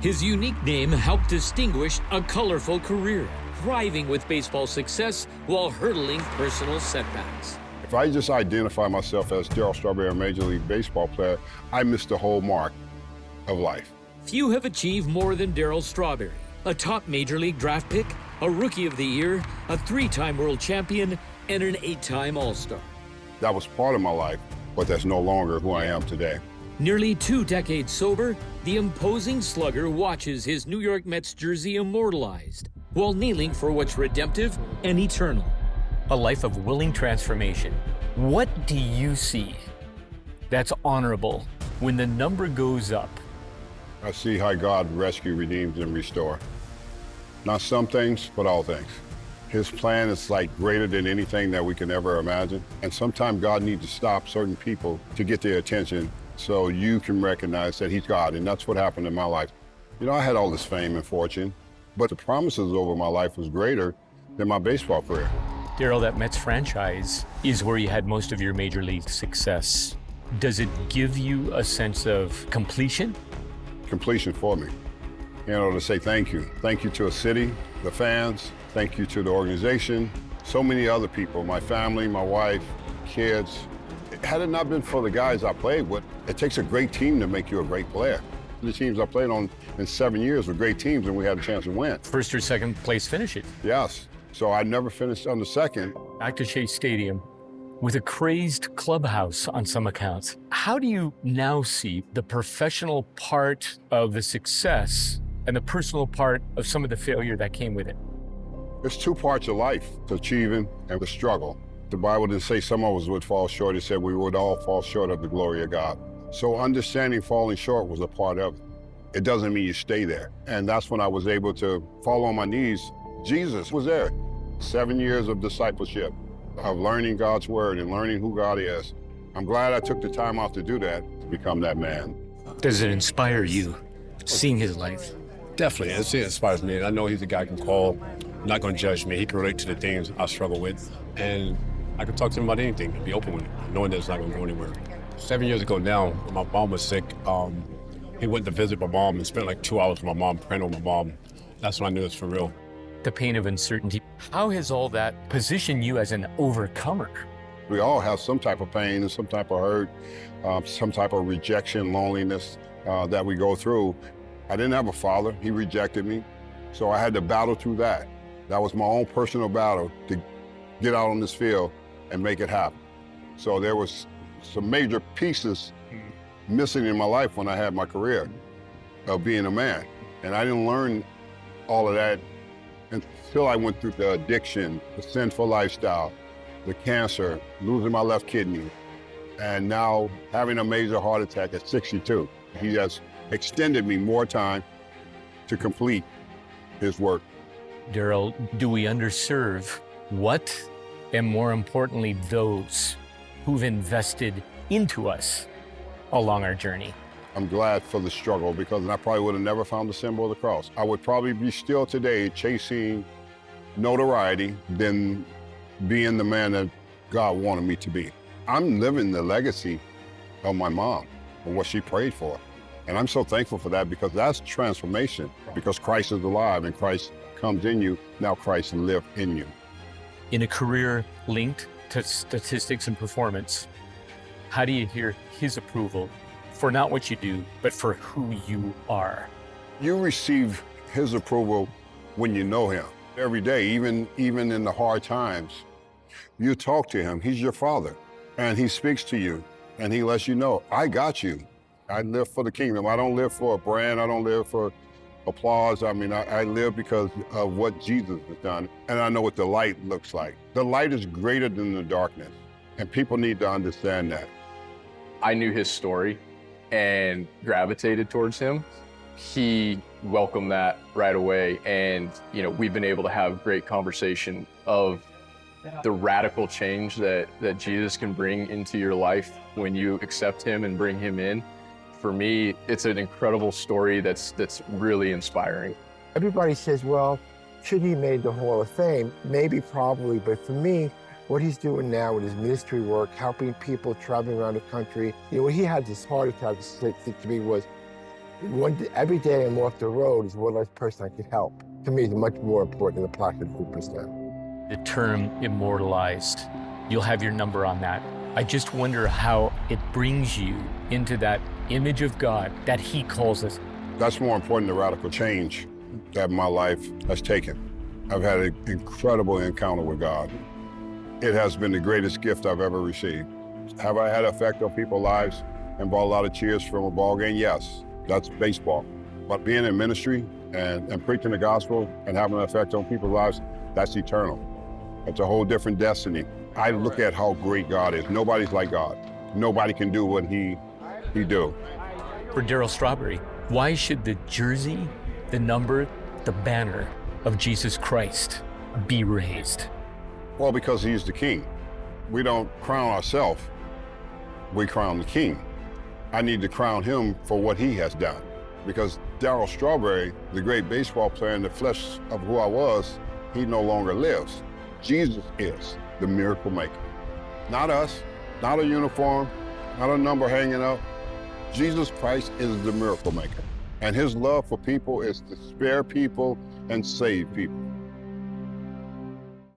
His unique name helped distinguish a colorful career, thriving with baseball success while hurdling personal setbacks. If I just identify myself as Darryl Strawberry, a Major League Baseball player, I missed the whole mark of life. Few have achieved more than Darryl Strawberry, a top Major League draft pick, a Rookie of the Year, a 3-time world champion, and an 8-time All-Star. That was part of my life, but that's no longer who I am today. Nearly 2 decades sober, the imposing slugger watches his New York Mets jersey immortalized while kneeling for what's redemptive and eternal. A life of willing transformation. What do you see that's honorable when the number goes up? I see how God rescues, redeems, and restores. Not some things, but all things. His plan is like greater than anything that we can ever imagine. And sometimes God needs to stop certain people to get their attention so you can recognize that he's God. And that's what happened in my life. You know, I had all this fame and fortune, but the promises over my life was greater than my baseball career. Darryl, that Mets franchise is where you had most of your major league success. Does it give you a sense of completion? Completion for me. You know, to say thank you. Thank you to a city, the fans, thank you to the organization, so many other people, my family, my wife, kids. Had it not been for the guys I played with, it takes a great team to make you a great player. The teams I played on in 7 years were great teams, and we had a chance to win. First or second place finishes. Yes. So I never finished under second. Back to Shea Stadium with a crazed clubhouse on some accounts. How do you now see the professional part of the success and the personal part of some of the failure that came with it? There's 2 parts of life, the achieving and the struggle. The Bible didn't say some of us would fall short. It said we would all fall short of the glory of God. So understanding falling short was a part of it. It doesn't mean you stay there. And that's when I was able to fall on my knees. Jesus was there. 7 years of discipleship, of learning God's word and learning who God is. I'm glad I took the time off to do that, to become that man. Does it inspire you, seeing his life? Definitely, it inspires me. I know he's a guy who can call, not gonna judge me. He can relate to the things I struggle with. And I can talk to him about anything and be open with it, knowing that it's not gonna go anywhere. 7 years ago now, when my mom was sick, he went to visit my mom and spent like 2 hours with my mom, praying on my mom. That's when I knew it's for real. The pain of uncertainty. How has all that positioned you as an overcomer? We all have some type of pain and some type of hurt, some type of rejection, loneliness that we go through. I didn't have a father. He rejected me. So I had to battle through that. That was my own personal battle to get out on this field and make it happen. So there was some major pieces missing in my life when I had my career of being a man. And I didn't learn all of that until I went through the addiction, the sinful lifestyle, the cancer, losing my left kidney, and now having a major heart attack at 62. He has extended me more time to complete his work. Darryl, do we underserve what, and more importantly, those who've invested into us along our journey? I'm glad for the struggle because I probably would have never found the symbol of the cross. I would probably be still today chasing notoriety than being the man that God wanted me to be. I'm living the legacy of my mom and what she prayed for. And I'm so thankful for that because that's transformation, because Christ is alive and Christ comes in you. Now Christ lives in you. In a career linked to statistics and performance, how do you hear his approval for not what you do, but for who you are? You receive his approval when you know him. Every day, even in the hard times, you talk to him. He's your father, and he speaks to you, and he lets you know, I got you. I live for the kingdom. I don't live for a brand. I don't live for applause. I mean, I live because of what Jesus has done, and I know what the light looks like. The light is greater than the darkness, and people need to understand that. I knew his story and gravitated towards him. He welcomed that right away, and we've been able to have great conversation of the radical change that Jesus can bring into your life when you accept him and bring him in. For me, it's an incredible story that's really inspiring. Everybody says, well, should he made the Hall of Fame? Maybe, probably, but for me, what he's doing now with his ministry work, helping people traveling around the country, when he had this heart attack, to me was, Every day I'm off the road is one less person I can help. To me, it's much more important than the pocket 2%. The term immortalized, you'll have your number on that. I just wonder how it brings you into that image of God that he calls us. That's more important than radical change that my life has taken. I've had an incredible encounter with God. It has been the greatest gift I've ever received. Have I had an effect on people's lives and brought a lot of cheers from a ball game? Yes, that's baseball. But being in ministry and preaching the gospel and having an effect on people's lives, that's eternal. It's a whole different destiny. I look at how great God is. Nobody's like God. Nobody can do what he do. For Darryl Strawberry, why should the jersey, the number, the banner of Jesus Christ be raised? Well, because he's the king. We don't crown ourselves, we crown the king. I need to crown him for what he has done. Because Darryl Strawberry, the great baseball player in the flesh of who I was, he no longer lives. Jesus is the miracle maker. Not us, not a uniform, not a number hanging up. Jesus Christ is the miracle maker. And his love for people is to spare people and save people.